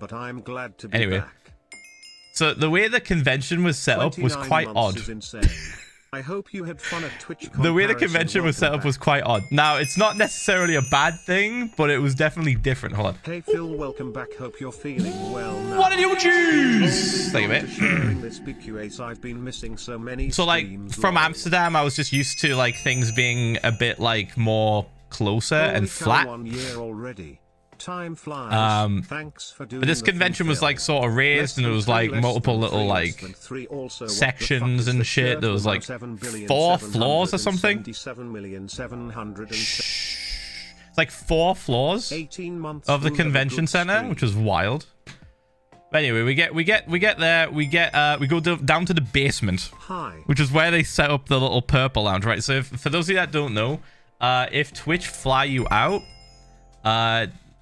but I'm glad to be back. So the way the convention was set up was quite odd. I hope you had fun at Twitch Con. The way the convention was set up was quite odd. Now, it's not necessarily a bad thing, but it was definitely different. Hold on. Hey Phil, welcome back. Hope you're feeling well now. What did you choose? Thank you, mate. I've been missing so many. So, like, from Amsterdam, I was just used to, like, things being a bit, like, more closer and flat. 1 year already. Time flies. Thanks for doing but this convention was like sort of raised, and it was like multiple little like sections and shit. There was like 4 floors or something. It's like 4 floors of the convention center, which was wild. But anyway, we get there. We go down to the basement, which is where they set up the little purple lounge, right? So for those of you that don't know, if Twitch fly you out,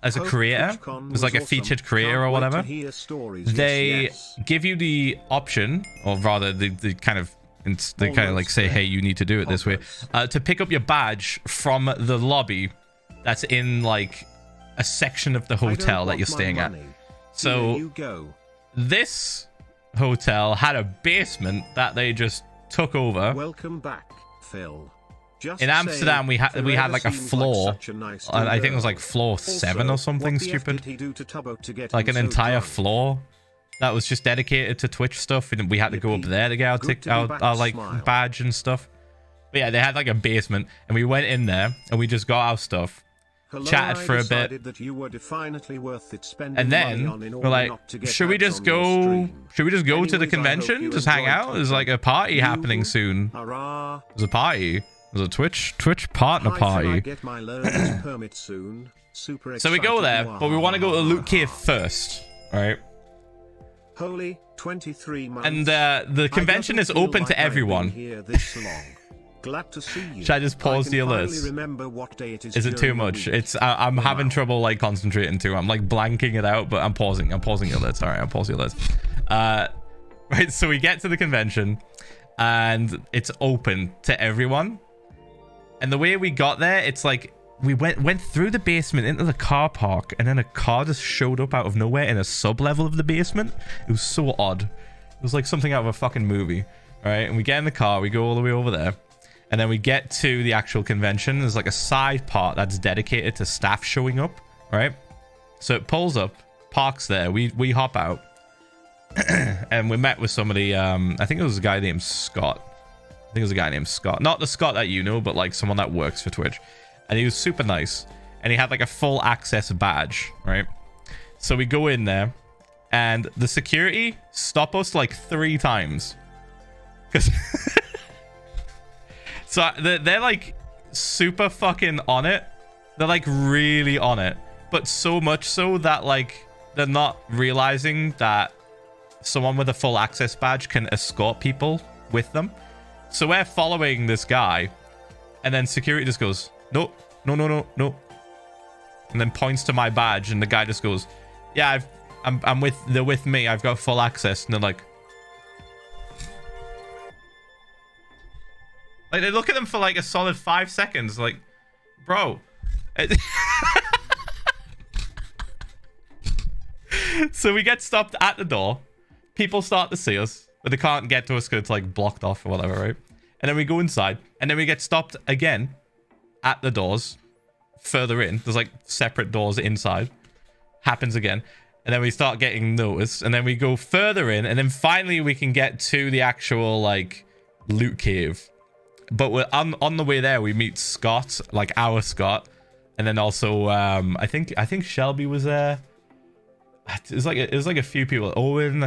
as a creator, as like a featured creator or whatever, they give you the option, or rather they kind of like say, hey, you need to do it this way, to pick up your badge from the lobby that's in like a section of the hotel that you're staying at. So this hotel had a basement that they just took over. Welcome back, Phil. In Amsterdam, we had like a floor. I think it was like floor 7 or something stupid. Like an entire floor that was just dedicated to Twitch stuff, and we had to go up there to get our like badge and stuff. But yeah, they had like a basement, and we went in there and we just got our stuff, chatted for a bit, and then we're like, should we just go to the convention, just hang out? There's like a party happening soon. There's a party. There's a Twitch partner party. So we go there, but we want to go to the loot cave first, right? Holy 23 months. And the convention is open to everyone. Glad to see you. Should I just pause the alerts? Is it too much? I'm having trouble like concentrating too. I'm like blanking it out, but I'm pausing the alerts. All right, I'll pause the alerts. Right, so we get to the convention and it's open to everyone. And the way we got there, it's like we went through the basement into the car park, and then a car just showed up out of nowhere in a sub-level of the basement. It was so odd. It was like something out of a fucking movie. All right, and we get in the car, we go all the way over there, and then we get to the actual convention. There's like a side part that's dedicated to staff showing up, right? So it pulls up, parks there. We hop out, and we met with somebody. I think it was a guy named Scott. I think it was a guy named Scott. Not the Scott that you know, but like someone that works for Twitch. And he was super nice. And he had like a full access badge, right? So we go in there, and the security stop us like 3 times. Because so they're like super fucking on it. They're like really on it. But so much so that like they're not realizing that someone with a full access badge can escort people with them. So we're following this guy, and then security just goes, no, and then points to my badge, and the guy just goes, yeah, they're with me, I've got full access. And they're like they look at them for like a solid 5 seconds, like, bro. So we get stopped at the door. People start to see us, but they can't get to us because it's like blocked off or whatever, right? And then we go inside, and then we get stopped again at the doors further in. There's like separate doors inside. Happens again. And then we start getting noticed, and then we go further in, and then finally we can get to the actual like loot cave. But we're on the way there, we meet Scott, like our Scott, and then also I think Shelby was there. It was like a few people. Owen,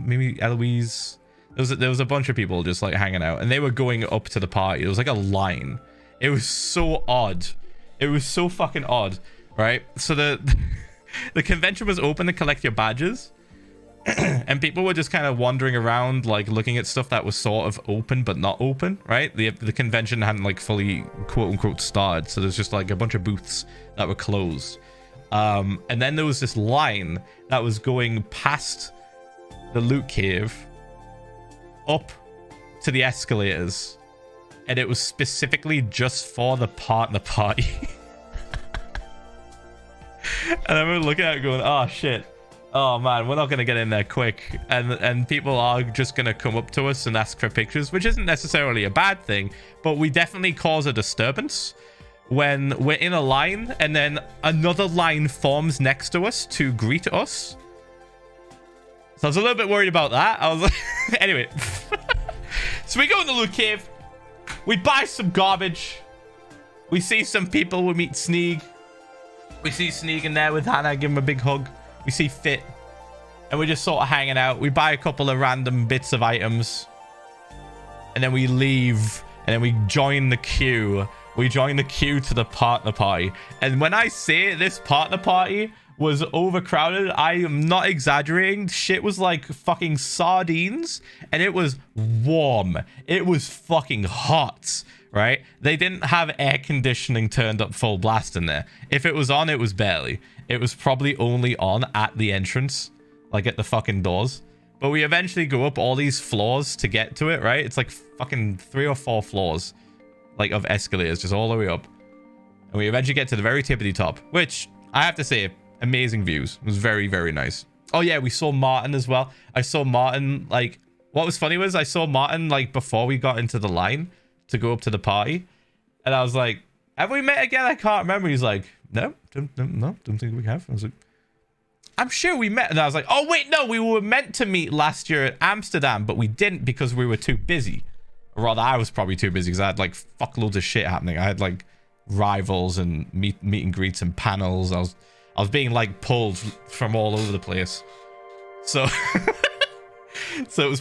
maybe Eloise. There was a bunch of people just like hanging out, and they were going up to the party. It was like a line. It was so odd. It was so fucking odd, right? So the convention was open to collect your badges, and people were just kind of wandering around, like looking at stuff that was sort of open but not open, right? The convention hadn't like fully quote unquote started, so there's just like a bunch of booths that were closed. And then there was this line that was going past the loot cave up to the escalators, and it was specifically just for the partner party. And I remember looking at it going, oh shit, Oh man, we're not gonna get in there quick, and people are just gonna come up to us and ask for pictures, which isn't necessarily a bad thing, but we definitely cause a disturbance when we're in a line and then another line forms next to us to greet us. So I was a little bit worried about that. I was like, anyway. So we go in the loot cave. We buy some garbage. We see some people. We meet Sneeg. We see Sneeg in there with Hannah. Give him a big hug. We see Fit. And we're just sort of hanging out. We buy a couple of random bits of items. And then we leave. And then we join the queue. We join the queue to the partner party. And when I say this partner party was overcrowded, I am not exaggerating. Shit was like fucking sardines. And it was warm. It was fucking hot. Right? They didn't have air conditioning turned up full blast in there. If it was on, it was barely. It was probably only on at the entrance, like at the fucking doors. But we eventually go up all these floors to get to it, right? It's like fucking 3 or 4 floors, like of escalators, just all the way up. And we eventually get to the very tippity top, which I have to say, amazing views. It was very, very nice. Oh yeah, we saw Martin as well. I saw Martin, like, what was funny was I saw Martin, like, before we got into the line to go up to the party. And I was like, have we met again? I can't remember. He's like, no, don't think we have. I was like, I'm sure we met. And I was like, oh, wait, no, we were meant to meet last year at Amsterdam, but we didn't because we were too busy. Or rather, I was probably too busy because I had, like, fuckloads of shit happening. I had, like, rivals and meet and greets and panels. I was being, like, pulled from all over the place. So, so it was